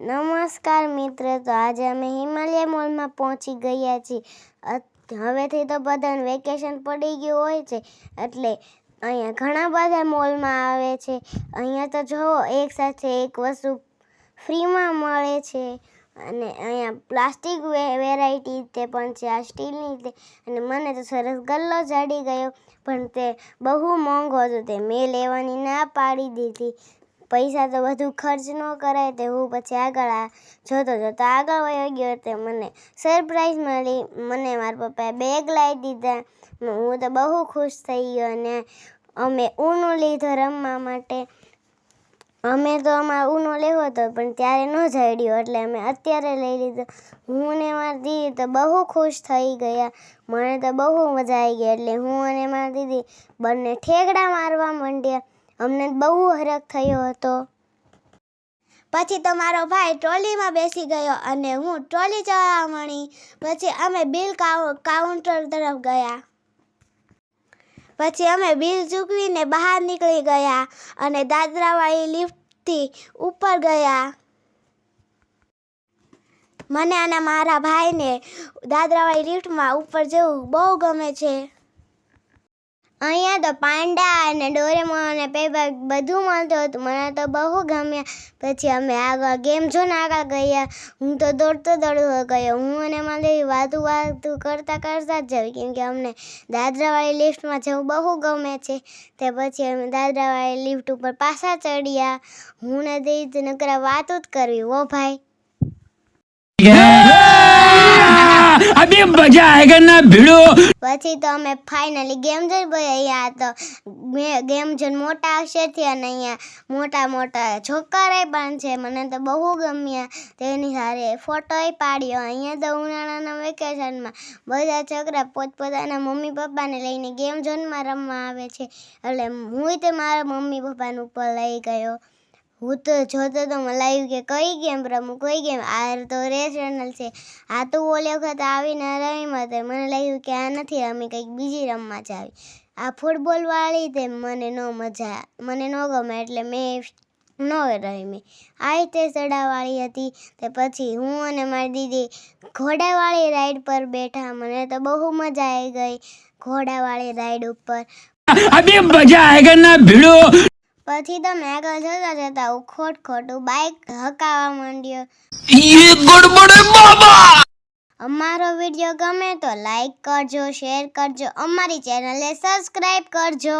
નમસ્કાર મિત્ર, તો આજે અમે હિમાલય મોલમાં પહોંચી ગયા છીએ। હવેથી તો બધાને વેકેશન પડી ગયું હોય છે, એટલે અહીંયા ઘણા બધા મોલમાં આવે છે। અહીંયા તો જો એક સાથે એક વસ્તુ ફ્રીમાં મળે છે, અને અહીંયા પ્લાસ્ટિક વેરાયટી તે પણ છે, આ સ્ટીલની તે। અને મને તો સરસ ગલ્લો જડી ગયો, પણ તે બહુ મોંઘો હતો, તે મેં લેવાની ના પાડી દીધી। પૈસા તો વધુ ખર્ચ ન કરાય, તે હું પછી આગળ જોતો આગળ વયો ગયો, તે મને સરપ્રાઈઝ મળી। મને મારા પપ્પાએ બેગ લાવી દીધા, હું તો બહુ ખુશ થઈ ગયો। અને અમે ઊનો લીધો રમવા માટે। અમે તો અમારે ઊનો લેવો હતો, પણ ત્યારે ન જડ્યો, એટલે અમે અત્યારે લઈ લીધો। હું ને મારી દીદી તો બહુ ખુશ થઈ ગયા, મને તો બહુ મજા આવી ગઈ। એટલે હું અને મારી દીદી બંને ઠેકડા મારવા માંડ્યા, અમને બહુ હરખ થયો હતો। પછી તો મારો ભાઈ ટ્રોલીમાં બેસી ગયો અને હું ટ્રોલી ચલાવવા માંડી। પછી અમે બિલ કાઉન્ટર તરફ ગયા। પછી અમે બિલ ચૂકવીને બહાર નીકળી ગયા અને દાદરાવાળી લિફ્ટથી ઉપર ગયા। મને અને મારા ભાઈને દાદરાવાળી લિફ્ટમાં ઉપર જવું બહુ ગમે છે। અહીંયા તો પાંડા અને ડોરેમોન અને પેપા બધું મળતું હતું, મને તો બહુ ગમ્યા। પછી અમે આગળ ગેમ ઝોન આગળ ગયા, હું તો દોડતો ગયો। હું અને મારી વાતું કરતા જ જવી, કેમ કે અમને દાદરાવાળી લિફ્ટમાં જવું બહુ ગમે છે। તે પછી અમે દાદરાવાળી લિફ્ટ ઉપર પાછા ચડ્યા। હું ને દીદી નકરા વાતો જ કરવી, ઓ ભાઈ। અભી મજા આયેગા ના ભીડો। પછી તો અમે ફાઇનલી ગેમ ઝોન ગયા। તો ગેમ ઝોન મોટા અક્ષરથી, અને અહીંયા મોટા મોટા છોકરા પણ છે, મને તો બહુ ગમ્યા। તેની સાથે ફોટોય પાડ્યો। અહીંયા તો ઉનાળાના વેકેશનમાં બધા છોકરા પોતપોતાના મમ્મી પપ્પાને લઈને ગેમ ઝોનમાં રમવા આવે છે, એટલે હું તે મારા મમ્મી પપ્પાને ઉપર લઈ ગયો। હું તો જોતો તો મને લાગ્યું કે કઈ ગેમ રમું, કઈ ગેમ। આ તો રેશનલ છે, આ તો ઓલી વખત આવીને રમીમાં, તે મને લાગ્યું કે આ નથી રમી, કંઈક બીજી રમવા જાવી। આ ફૂટબોલવાળી તે મને ન ગમે, એટલે મેં ન રમી। આ રીતે સડાવાળી હતી। તે પછી હું અને મારી દીદી ઘોડાવાળી રાઈડ પર બેઠા, મને તો બહુ મજા આવી ગઈ ઘોડાવાળી રાઈડ ઉપર। અભી મજા આયેગા ના ભીડો। પછી તો મેં આગળ જતા હું ખોટું બાઇક હકાવવા માંડ્યો। યે ગડબડ હે બાબા। અમારો વિડીયો ગમે તો લાઈક કરજો, શેર કરજો, અમારી ચેનલને સબસ્ક્રાઈબ કરજો।